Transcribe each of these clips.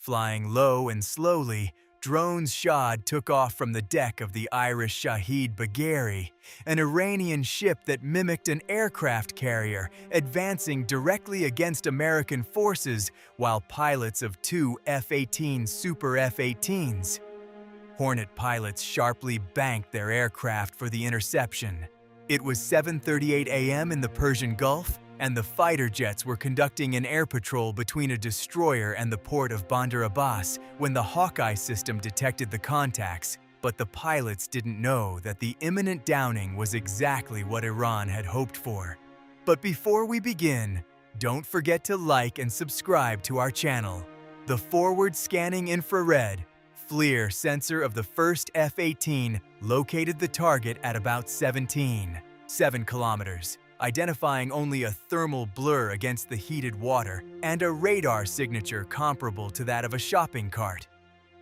Flying low and slowly, drones shot took off from the deck of the Irish Shahid Bagheri, an Iranian ship that mimicked an aircraft carrier, advancing directly against American forces while pilots of two F-18 Super F-18s. Hornet pilots sharply banked their aircraft for the interception. It was 7:38 a.m. in the Persian Gulf, and the fighter jets were conducting an air patrol between a destroyer and the port of Bandar Abbas when the Hawkeye system detected the contacts, but the pilots didn't know that the imminent downing was exactly what Iran had hoped for. But before we begin, don't forget to like and subscribe to our channel. The forward-scanning infrared FLIR sensor of the first F-18 located the target at about 7 kilometers, identifying only a thermal blur against the heated water and a radar signature comparable to that of a shopping cart.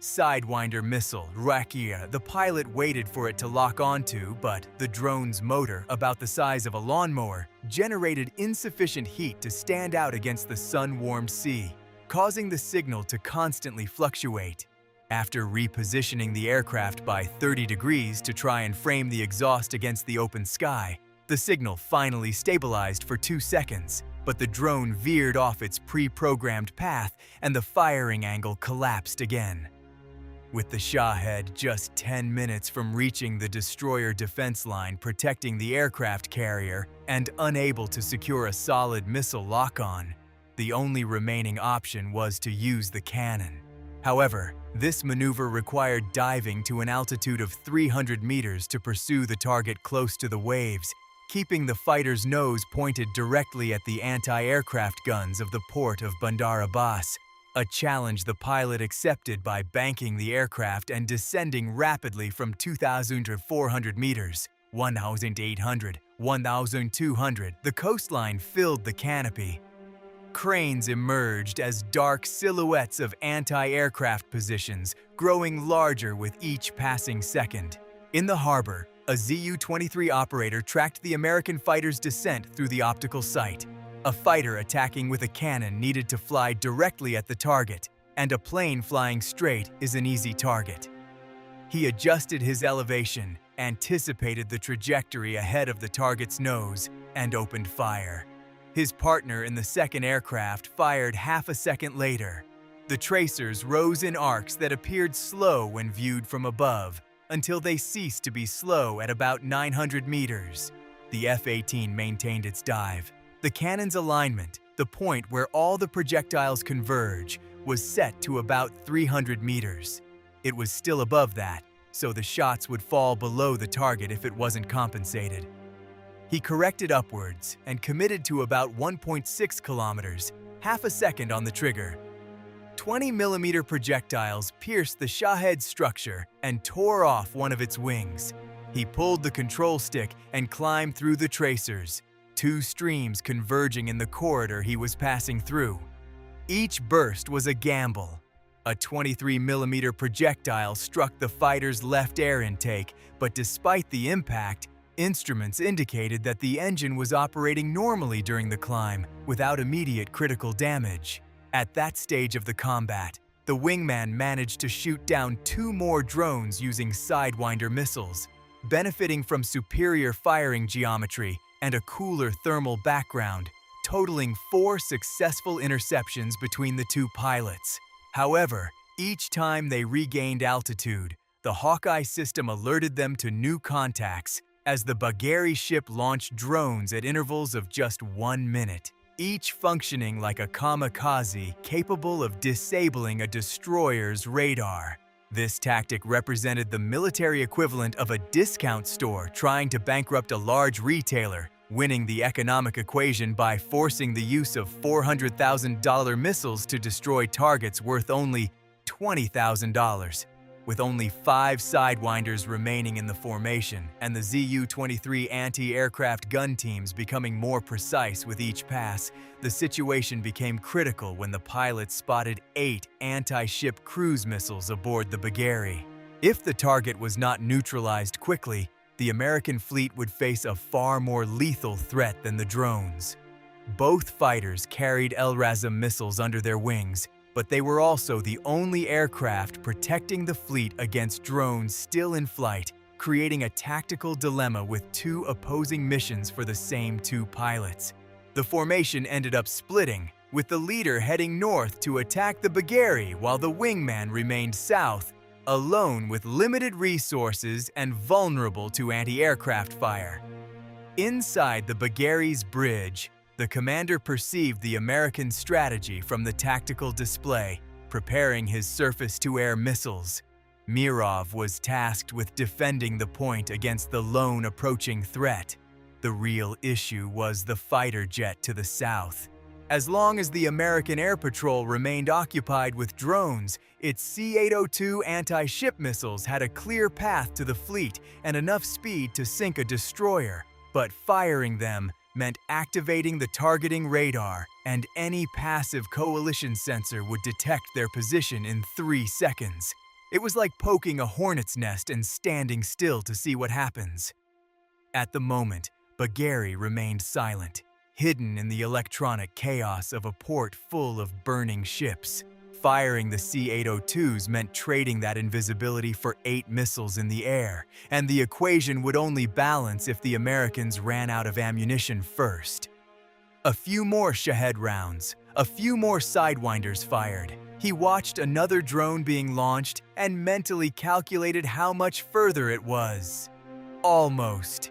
Sidewinder missile, Rakia, the pilot waited for it to lock onto, but the drone's motor, about the size of a lawnmower, generated insufficient heat to stand out against the sun-warmed sea, causing the signal to constantly fluctuate. After repositioning the aircraft by 30 degrees to try and frame the exhaust against the open sky, the signal finally stabilized for 2 seconds, but the drone veered off its pre-programmed path and the firing angle collapsed again. With the Shahed just 10 minutes from reaching the destroyer defense line protecting the aircraft carrier and unable to secure a solid missile lock-on, the only remaining option was to use the cannon. However, this maneuver required diving to an altitude of 300 meters to pursue the target close to the waves, keeping the fighter's nose pointed directly at the anti-aircraft guns of the port of Bandar Abbas, a challenge the pilot accepted by banking the aircraft and descending rapidly from 2,400 meters, 1,800, 1,200. The coastline filled the canopy. Cranes emerged as dark silhouettes of anti-aircraft positions, growing larger with each passing second. In the harbor, a Zu-23 operator tracked the American fighter's descent through the optical sight. A fighter attacking with a cannon needed to fly directly at the target, and a plane flying straight is an easy target. He adjusted his elevation, anticipated the trajectory ahead of the target's nose, and opened fire. His partner in the second aircraft fired half a second later. The tracers rose in arcs that appeared slow when viewed from above, until they ceased to be slow at about 900 meters. The F-18 maintained its dive. The cannon's alignment, the point where all the projectiles converge, was set to about 300 meters. It was still above that, so the shots would fall below the target if it wasn't compensated. He corrected upwards and committed to about 1.6 kilometers, half a second on the trigger. 20mm projectiles pierced the Shahed's structure and tore off one of its wings. He pulled the control stick and climbed through the tracers, 2 streams converging in the corridor he was passing through. Each burst was a gamble. A 23mm projectile struck the fighter's left air intake, but despite the impact, instruments indicated that the engine was operating normally during the climb, without immediate critical damage. At that stage of the combat, the wingman managed to shoot down 2 more drones using Sidewinder missiles, benefiting from superior firing geometry and a cooler thermal background, totaling 4 successful interceptions between the 2 pilots. However, each time they regained altitude, the Hawkeye system alerted them to new contacts, as the Bagheri ship launched drones at intervals of just 1 minute, each functioning like a kamikaze capable of disabling a destroyer's radar. This tactic represented the military equivalent of a discount store trying to bankrupt a large retailer, winning the economic equation by forcing the use of $400,000 missiles to destroy targets worth only $20,000. With only 5 Sidewinders remaining in the formation and the Zu-23 anti-aircraft gun teams becoming more precise with each pass, the situation became critical when the pilots spotted 8 anti-ship cruise missiles aboard the Bagheri. If the target was not neutralized quickly, the American fleet would face a far more lethal threat than the drones. Both fighters carried LRASM missiles under their wings, but they were also the only aircraft protecting the fleet against drones still in flight, creating a tactical dilemma with two opposing missions for the same two pilots. The formation ended up splitting, with the leader heading north to attack the Bagheeri while the wingman remained south, alone with limited resources and vulnerable to anti-aircraft fire. Inside the Bagheeri's bridge, the commander perceived the American strategy from the tactical display, preparing his surface-to-air missiles. Mirov was tasked with defending the point against the lone approaching threat. The real issue was the fighter jet to the south. As long as the American Air Patrol remained occupied with drones, its C-802 anti-ship missiles had a clear path to the fleet and enough speed to sink a destroyer. But firing them meant activating the targeting radar, and any passive coalition sensor would detect their position in 3 seconds. It was like poking a hornet's nest and standing still to see what happens. At the moment, Bagheeri remained silent, hidden in the electronic chaos of a port full of burning ships. Firing the C-802s meant trading that invisibility for 8 missiles in the air, and the equation would only balance if the Americans ran out of ammunition first. A few more Shahed rounds, a few more Sidewinders fired. He watched another drone being launched and mentally calculated how much further it was. Almost.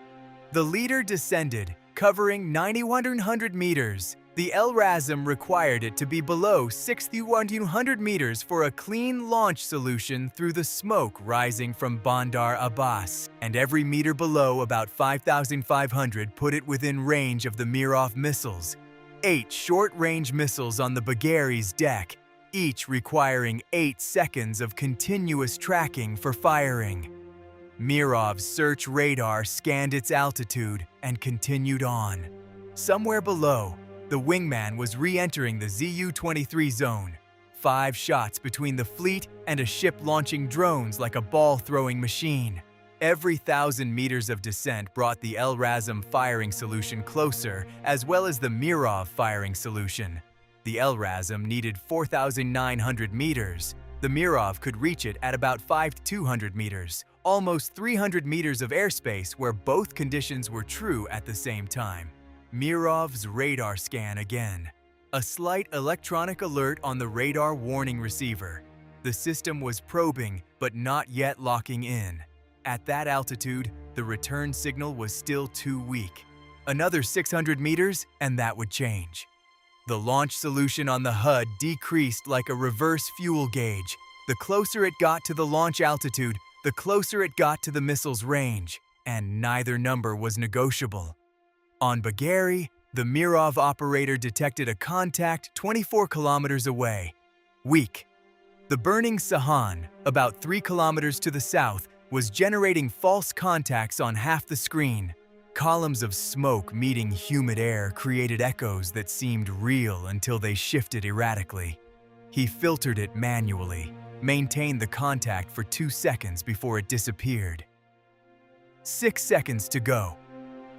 The leader descended, covering 9,100 meters. The LRASM required it to be below 6,100 meters for a clean launch solution through the smoke rising from Bandar Abbas, and every meter below about 5,500 put it within range of the Mirov missiles. 8 short-range missiles on the Bagheeri's deck, each requiring 8 seconds of continuous tracking for firing. Mirov's search radar scanned its altitude and continued on. Somewhere below, the wingman was re-entering the ZU-23 zone. 5 shots between the fleet and a ship launching drones like a ball-throwing machine. Every 1,000 meters of descent brought the LRASM firing solution closer, as well as the Mirov firing solution. The LRASM needed 4,900 meters. The Mirov could reach it at about 5,200 meters, almost 300 meters of airspace where both conditions were true at the same time. Mirov's radar scan again. A slight electronic alert on the radar warning receiver. The system was probing, but not yet locking in. At that altitude, the return signal was still too weak. Another 600 meters, and that would change. The launch solution on the HUD decreased like a reverse fuel gauge. The closer it got to the launch altitude, the closer it got to the missile's range, and neither number was negotiable. On Bagheeri, the Mirov operator detected a contact 24 kilometers away. Weak. The burning Sahan, about 3 kilometers to the south, was generating false contacts on half the screen. Columns of smoke meeting humid air created echoes that seemed real until they shifted erratically. He filtered it manually, maintained the contact for 2 seconds before it disappeared. 6 seconds to go.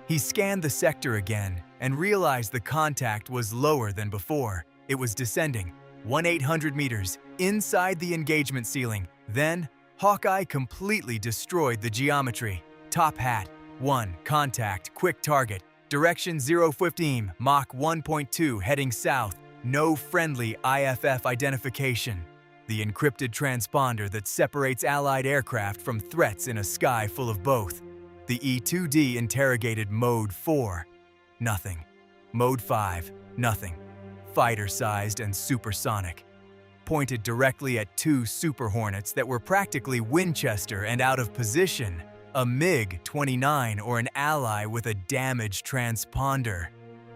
He scanned the sector again and realized the contact was lower than before. It was descending, 1,800 meters, inside the engagement ceiling. Then, Hawkeye completely destroyed the geometry. Top hat, 1, contact, quick target, direction 015, Mach 1.2, heading south, no friendly IFF identification. The encrypted transponder that separates Allied aircraft from threats in a sky full of both. The E-2D interrogated Mode 4. Nothing. Mode 5. Nothing. Fighter-sized and supersonic. Pointed directly at 2 Super Hornets that were practically Winchester and out of position. A MiG-29 or an ally with a damaged transponder.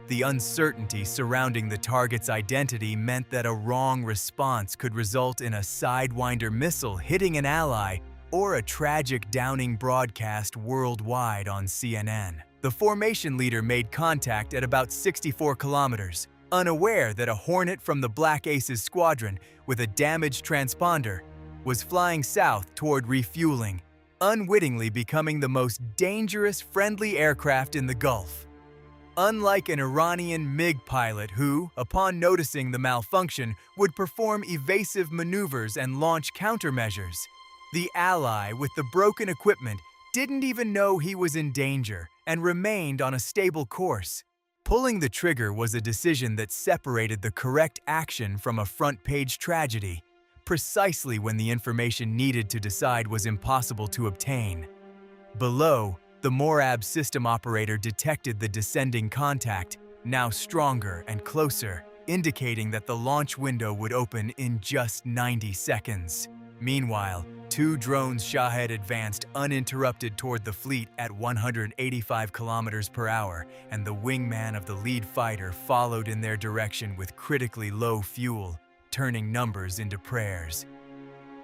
The uncertainty surrounding the target's identity meant that a wrong response could result in a Sidewinder missile hitting an ally or a tragic downing broadcast worldwide on CNN. The formation leader made contact at about 64 kilometers, unaware that a Hornet from the Black Aces squadron with a damaged transponder was flying south toward refueling, unwittingly becoming the most dangerous friendly aircraft in the Gulf. Unlike an Iranian MiG pilot who, upon noticing the malfunction, would perform evasive maneuvers and launch countermeasures, the ally with the broken equipment didn't even know he was in danger and remained on a stable course. Pulling the trigger was a decision that separated the correct action from a front-page tragedy, precisely when the information needed to decide was impossible to obtain. Below, the MORAB system operator detected the descending contact, now stronger and closer, indicating that the launch window would open in just 90 seconds. Meanwhile, 2 drones Shahed advanced uninterrupted toward the fleet at 185 kilometers per hour, and the wingman of the lead fighter followed in their direction with critically low fuel, turning numbers into prayers.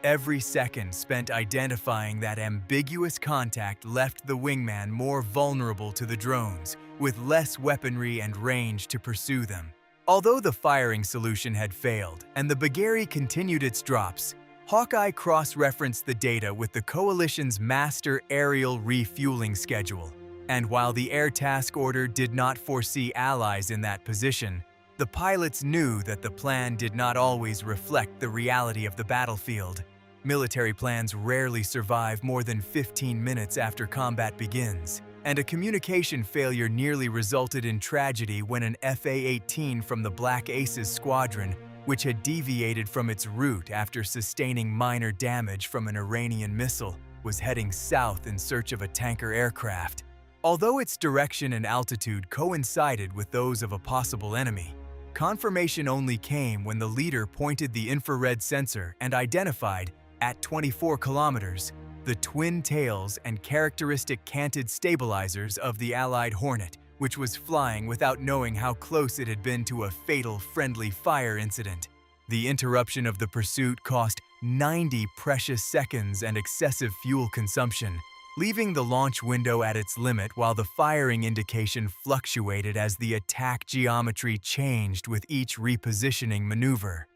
Every second spent identifying that ambiguous contact left the wingman more vulnerable to the drones, with less weaponry and range to pursue them. Although the firing solution had failed and the Bagheri continued its drops, Hawkeye cross-referenced the data with the Coalition's master aerial refueling schedule. And while the Air Task Order did not foresee allies in that position, the pilots knew that the plan did not always reflect the reality of the battlefield. Military plans rarely survive more than 15 minutes after combat begins, and a communication failure nearly resulted in tragedy when an FA-18 from the Black Aces squadron, which had deviated from its route after sustaining minor damage from an Iranian missile, was heading south in search of a tanker aircraft. Although its direction and altitude coincided with those of a possible enemy, confirmation only came when the leader pointed the infrared sensor and identified, at 24 kilometers, the twin tails and characteristic canted stabilizers of the Allied Hornet, which was flying without knowing how close it had been to a fatal friendly fire incident. The interruption of the pursuit cost 90 precious seconds and excessive fuel consumption, leaving the launch window at its limit while the firing indication fluctuated as the attack geometry changed with each repositioning maneuver.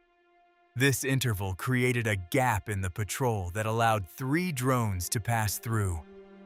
This interval created a gap in the patrol that allowed 3 drones to pass through.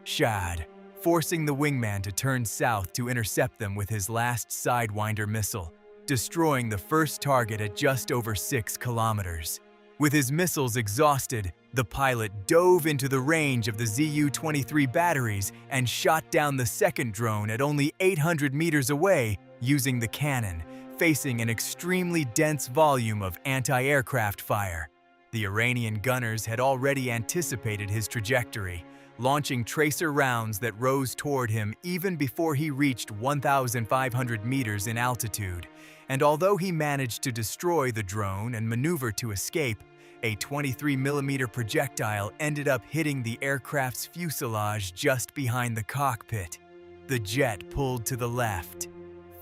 Shad, forcing the wingman to turn south to intercept them with his last Sidewinder missile, destroying the first target at just over 6 kilometers. With his missiles exhausted, the pilot dove into the range of the Zu-23 batteries and shot down the second drone at only 800 meters away using the cannon, facing an extremely dense volume of anti-aircraft fire. The Iranian gunners had already anticipated his trajectory, launching tracer rounds that rose toward him even before he reached 1,500 meters in altitude. And although he managed to destroy the drone and maneuver to escape, a 23mm projectile ended up hitting the aircraft's fuselage just behind the cockpit. The jet pulled to the left,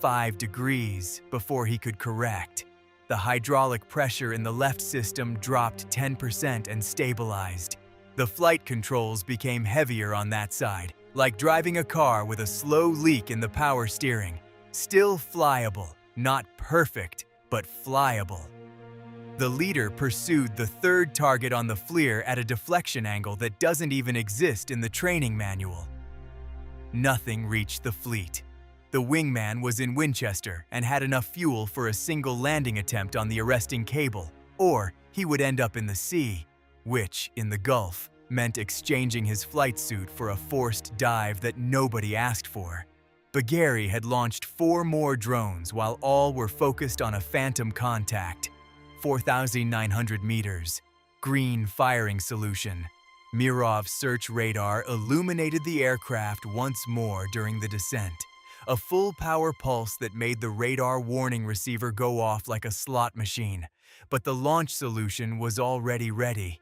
5 degrees before he could correct. The hydraulic pressure in the left system dropped 10% and stabilized. The flight controls became heavier on that side, like driving a car with a slow leak in the power steering. Still flyable, not perfect, but flyable. The leader pursued the third target on the FLIR at a deflection angle that doesn't even exist in the training manual. Nothing reached the fleet. The wingman was in Winchester and had enough fuel for a single landing attempt on the arresting cable, or he would end up in the sea, which, in the Gulf, meant exchanging his flight suit for a forced dive that nobody asked for. Bagheri had launched 4 more drones while all were focused on a phantom contact. 4,900 meters. Green firing solution. Mirov's search radar illuminated the aircraft once more during the descent. A full power pulse that made the radar warning receiver go off like a slot machine. But the launch solution was already ready.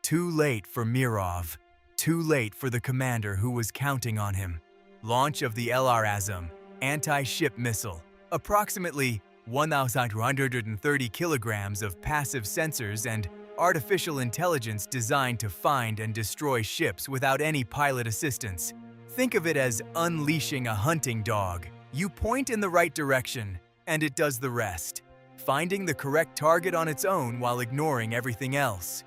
Too late for Mirov. Too late for the commander who was counting on him. Launch of the LR-ASM, anti-ship missile. Approximately 1,230 kilograms of passive sensors and artificial intelligence designed to find and destroy ships without any pilot assistance. Think of it as unleashing a hunting dog. You point in the right direction, and it does the rest, finding the correct target on its own while ignoring everything else.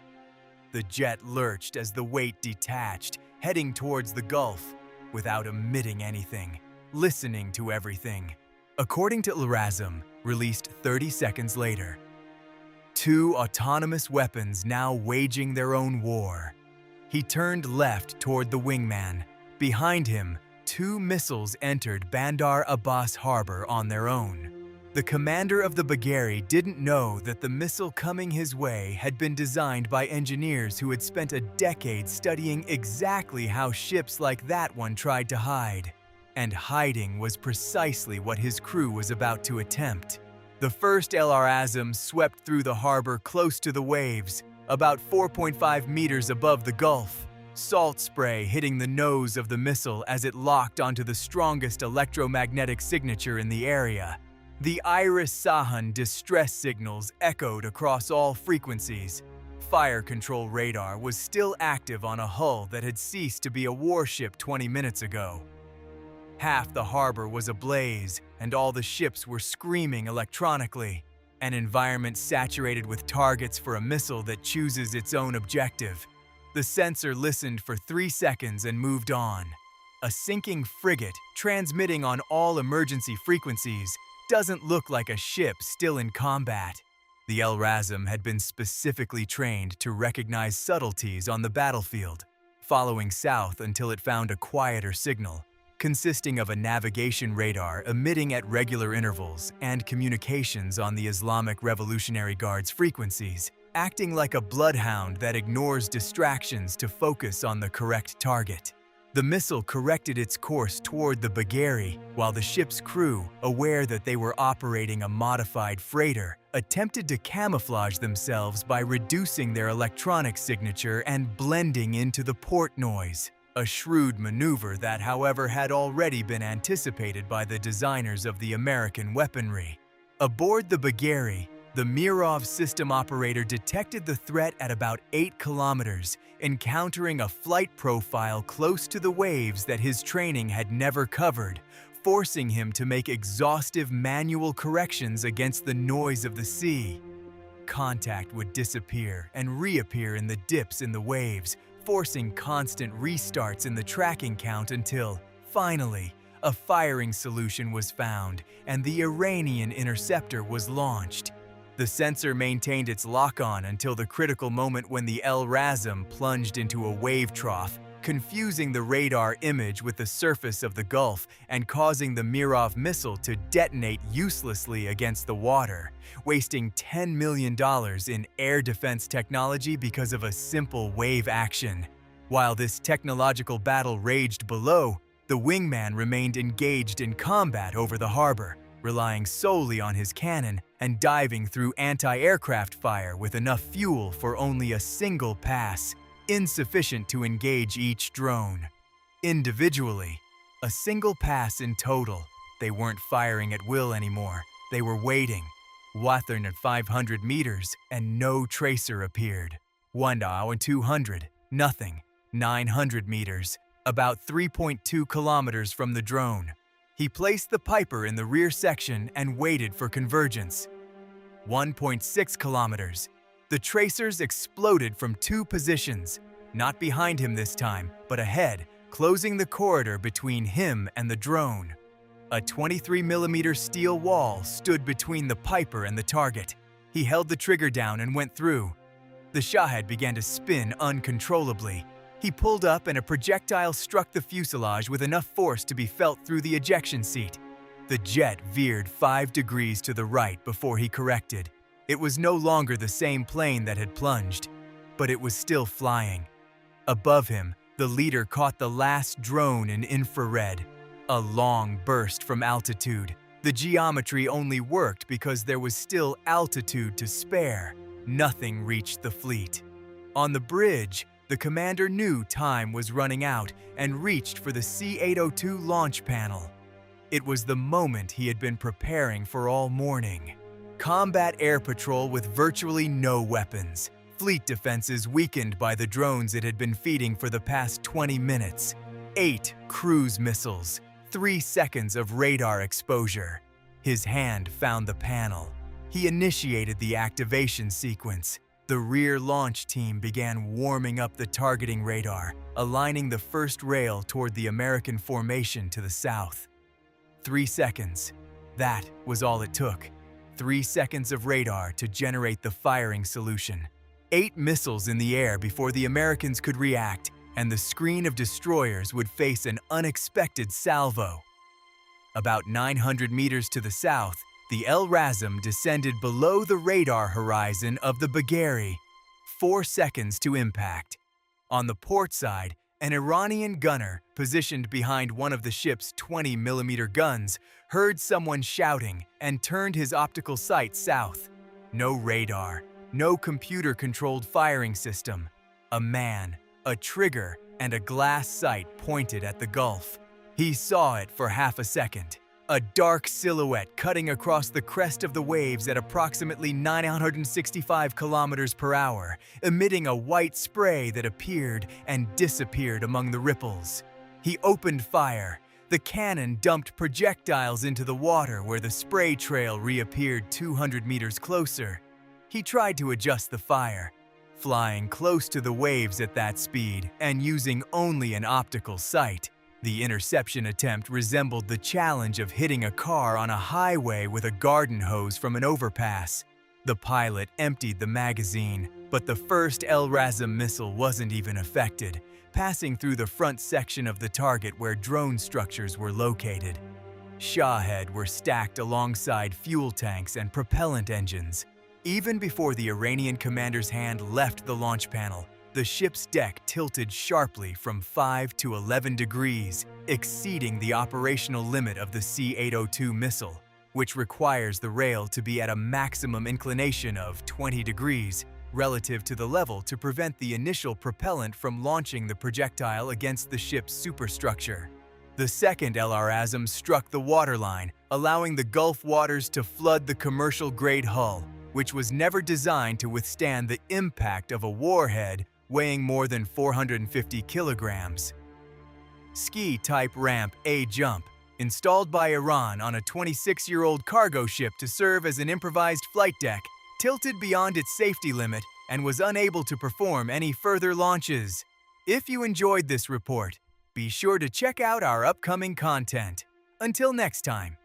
The jet lurched as the weight detached, heading towards the Gulf, without emitting anything. listening to everything. According to LRASM, released 30 seconds later, two autonomous weapons now waging their own war. He turned left toward the wingman. Behind him, two missiles entered Bandar Abbas harbor on their own. The commander of the Bagheri didn't know that the missile coming his way had been designed by engineers who had spent a decade studying exactly how ships like that one tried to hide. And hiding was precisely what his crew was about to attempt. The first LRASM swept through the harbor close to the waves, about 4.5 meters above the Gulf. Salt spray hitting the nose of the missile as it locked onto the strongest electromagnetic signature in the area. The Iris Sahan distress signals echoed across all frequencies. Fire control radar was still active on a hull that had ceased to be a warship 20 minutes ago. Half the harbor was ablaze, and all the ships were screaming electronically. An environment saturated with targets for a missile that chooses its own objective. The sensor listened for 3 seconds and moved on. A sinking frigate, transmitting on all emergency frequencies, doesn't look like a ship still in combat. The LRASM had been specifically trained to recognize subtleties on the battlefield, following south until it found a quieter signal, consisting of a navigation radar emitting at regular intervals and communications on the Islamic Revolutionary Guard's frequencies, acting like a bloodhound that ignores distractions to focus on the correct target. The missile corrected its course toward the Bagheri, while the ship's crew, aware that they were operating a modified freighter, attempted to camouflage themselves by reducing their electronic signature and blending into the port noise. A shrewd maneuver that, however, had already been anticipated by the designers of the American weaponry. Aboard the Bagheri, the Mirov system operator detected the threat at about 8 kilometers, encountering a flight profile close to the waves that his training had never covered, forcing him to make exhaustive manual corrections against the noise of the sea. Contact would disappear and reappear in the dips in the waves, forcing constant restarts in the tracking count until, finally, a firing solution was found and the Iranian interceptor was launched. The sensor maintained its lock-on until the critical moment when the LRASM plunged into a wave trough, confusing the radar image with the surface of the Gulf and causing the Mirov missile to detonate uselessly against the water, wasting $10 million in air defense technology because of a simple wave action. While this technological battle raged below, the wingman remained engaged in combat over the harbor, relying solely on his cannon and diving through anti-aircraft fire with enough fuel for only a single pass, insufficient to engage each drone. Individually, a single pass in total. They weren't firing at will anymore. They were waiting. Wathern at 500 meters, and no tracer appeared. 1,200, nothing. 900 meters, about 3.2 kilometers from the drone. He placed the Piper in the rear section and waited for convergence. 1.6 kilometers. The tracers exploded from 2 positions, not behind him this time, but ahead, closing the corridor between him and the drone. A 23mm steel wall stood between the Piper and the target. He held the trigger down and went through. The Shahed began to spin uncontrollably. He pulled up and a projectile struck the fuselage with enough force to be felt through the ejection seat. The jet veered 5 degrees to the right before he corrected. It was no longer the same plane that had plunged, but it was still flying. Above him, the leader caught the last drone in infrared. A long burst from altitude. The geometry only worked because there was still altitude to spare. Nothing reached the fleet. On the bridge, the commander knew time was running out and reached for the C-802 launch panel. It was the moment he had been preparing for all morning. Combat air patrol with virtually no weapons. Fleet defenses weakened by the drones it had been feeding for the past 20 minutes. 8 cruise missiles. 3 seconds of radar exposure. His hand found the panel. He initiated the activation sequence. The rear launch team began warming up the targeting radar, aligning the first rail toward the American formation to the south. 3 seconds. That was all it took. 3 seconds of radar to generate the firing solution. 8 missiles in the air before the Americans could react, and the screen of destroyers would face an unexpected salvo. About 900 meters to the south, the El Razum descended below the radar horizon of the Bagheri. 4 seconds to impact. On the port side, an Iranian gunner, positioned behind one of the ship's 20mm guns, heard someone shouting and turned his optical sight south. No radar, no computer-controlled firing system. A man, a trigger, and a glass sight pointed at the Gulf. He saw it for half a second. A dark silhouette cutting across the crest of the waves at approximately 965 kilometers per hour, emitting a white spray that appeared and disappeared among the ripples. He opened fire. The cannon dumped projectiles into the water where the spray trail reappeared 200 meters closer. He tried to adjust the fire, flying close to the waves at that speed and using only an optical sight. The interception attempt resembled the challenge of hitting a car on a highway with a garden hose from an overpass. The pilot emptied the magazine, but the first El Razum missile wasn't even affected, passing through the front section of the target where drone structures were located. Shahhed were stacked alongside fuel tanks and propellant engines. Even before the Iranian commander's hand left the launch panel, the ship's deck tilted sharply from 5 to 11 degrees, exceeding the operational limit of the C-802 missile, which requires the rail to be at a maximum inclination of 20 degrees relative to the level to prevent the initial propellant from launching the projectile against the ship's superstructure. The second El Razum struck the waterline, allowing the Gulf waters to flood the commercial-grade hull, which was never designed to withstand the impact of a warhead weighing more than 450 kilograms. Ski-type ramp A-jump, installed by Iran on a 26-year-old cargo ship to serve as an improvised flight deck, tilted beyond its safety limit and was unable to perform any further launches. If you enjoyed this report, be sure to check out our upcoming content. Until next time.